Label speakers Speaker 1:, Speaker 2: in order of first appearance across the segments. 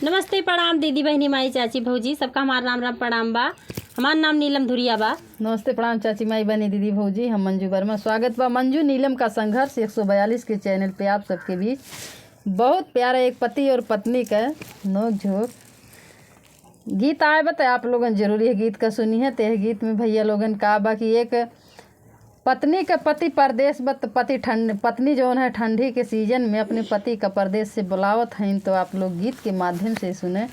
Speaker 1: नमस्ते प्रणाम दीदी बहनी माई चाची भौजी सबका हमारा राम राम प्रणाम बा। हमार नाम नीलम धुरिया बा।
Speaker 2: नमस्ते प्रणाम चाची माई बहनी दीदी भौजी, हम मंजू वर्मा। स्वागत बा मंजू नीलम का संघर्ष 142 के चैनल पे आप सबके बीच। बहुत प्यारा एक पति और पत्नी का नोक झोंक गीत आए बता आप लोगन जरूरी है गीत का सुनी है। ते गीत में भैया लोगन का बा कि एक पत्नी का पति परदेश बत पत्नी जौन है ठंडी के सीजन में अपने पति का परदेश से बुलावत हैं। तो आप लोग गीत के माध्यम से सुने।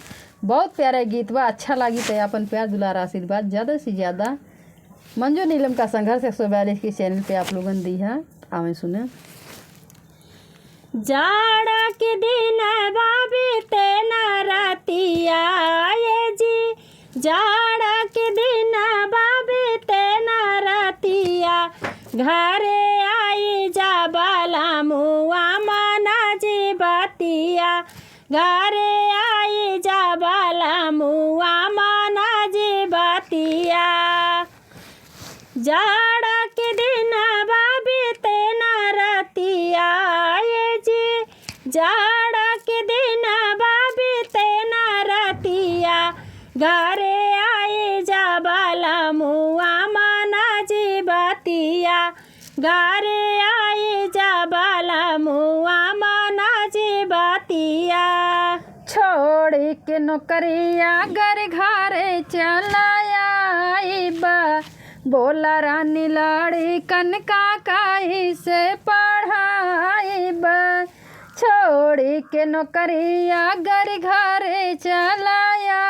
Speaker 2: बहुत प्यारा गीत बा, अच्छा लगी तो अपन प्यार दुलार आशीर्वाद ज़्यादा से ज़्यादा मंजू नीलम का संघर्ष 142 के चैनल पे आप लोगन दी है। आवे सुने।
Speaker 1: जाड़ा के दिन बाबी तेना रातिया ये जी, जाड़ा के दिन बाबी तेना रातिया, घरे आई जा बाला मुआ माना जी बातिया, घरे आई जा बाला मुआ माना जी बातिया। जाड़ा के दिन बाबी तेना रातिया ये जी, जाड़ा के दिन बाबी तेना रातिया, घरे आए जा बाला मुआ माना जी बातिया, घरे आए जा बाला मुआ माना जी बातिया।
Speaker 2: छोड़ के नौकरिया घर घरे चलाया बा, बोला रानी लाड़ी कनका काई से पढ़ाई बा। छोड़ के नौकरिया घर घरे चलाया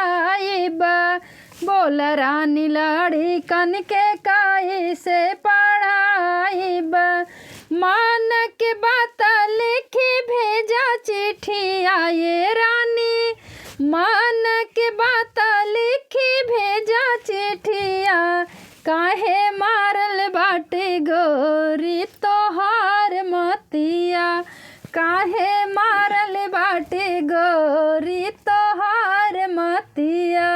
Speaker 2: बा, बोला रानी लाड़ी कनके काई से पढ़ाई बा। मान के बात लिखी भेजा चिट्ठिया ये रानी, मान के बात लिखी भेजा चिट्ठिया, काहे मारल बाटे गोरी तोहार मतिया, काहे मारल बाटे गोरी तोहार मतिया।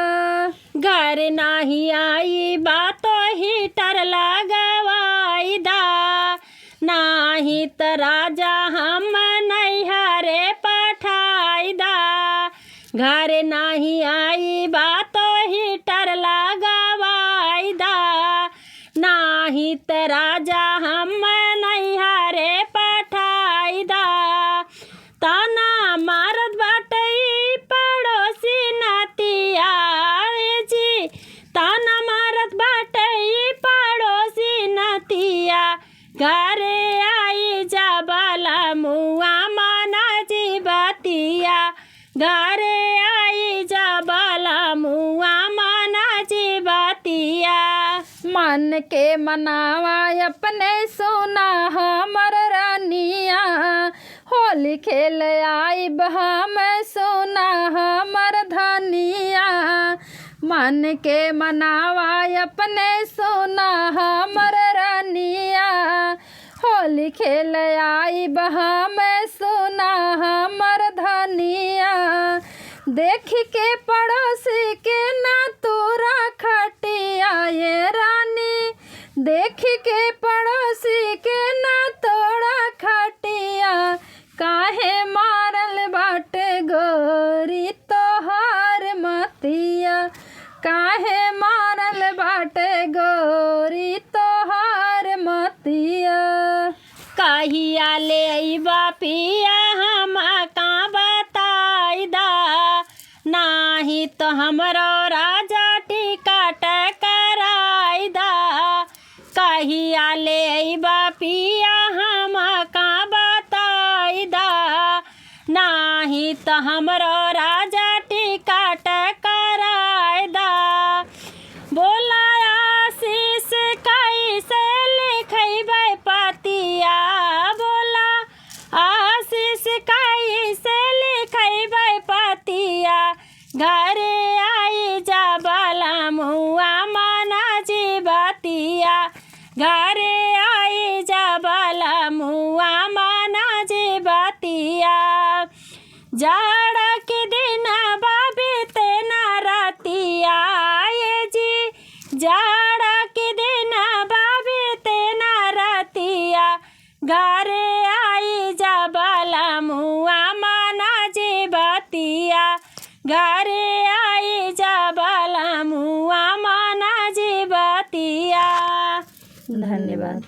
Speaker 1: घर नाही आई बातो हीटर लगवाई दा, नाही त राजा हम नैहरे पठाई दा। घर नाही आई बातो हीटर लगवाई दा, नाही त राजा हम नैहरे पठाई दा। ताना मारत बाटे पड़ोसी नतिया जी, ताना मारत बाटे पड़ोसी नतिया, घरे आई जा बाला मुआ माना जी बातिया, घरे आई जा बाला मुआ माना जी बातिया।
Speaker 2: मन के मनावा अपने सोना हमर रानिया, होली खेल आई हम सोना हमर धनिया। मन के मनावा अपने सोना हमर रानिया, होली खेल आई हम सोना हमर धनिया। देख के पड़ोसी के ना तोरा खटिया ये रानी, देख के पड़ोसी के ना तोरा खटिया, काहे मारल बाटे गोरी तोहार मतिया, काहे मारल बाटे गोरी तोहार मतिया।
Speaker 1: कहिया ले अइबा पिया हम का बताई दा, नाही तो हमरो राजा टिकट कराई दा। कहिया ले अइबा पिया हम का बताई दा, नाही तो हमरो राजा टिकट कराई दा। बोला आशीष कैसे लिखैबै पतिया, बोला आशीष कैसे लिखैबै पतिया, घरे आई जा बाला मुआ माना जी बातिया, घरे आई जा बाला मुआ माना जी बातिया। जाड़ा के दिन बाबी तेना रातिया ये जी, जाड़ा के दिन बाबी तेना रातिया, घरे आई जा बाला मुआ माना जी बातिया, घरे आई जा बलमुआ माना जी बतिया।
Speaker 2: धन्यवाद।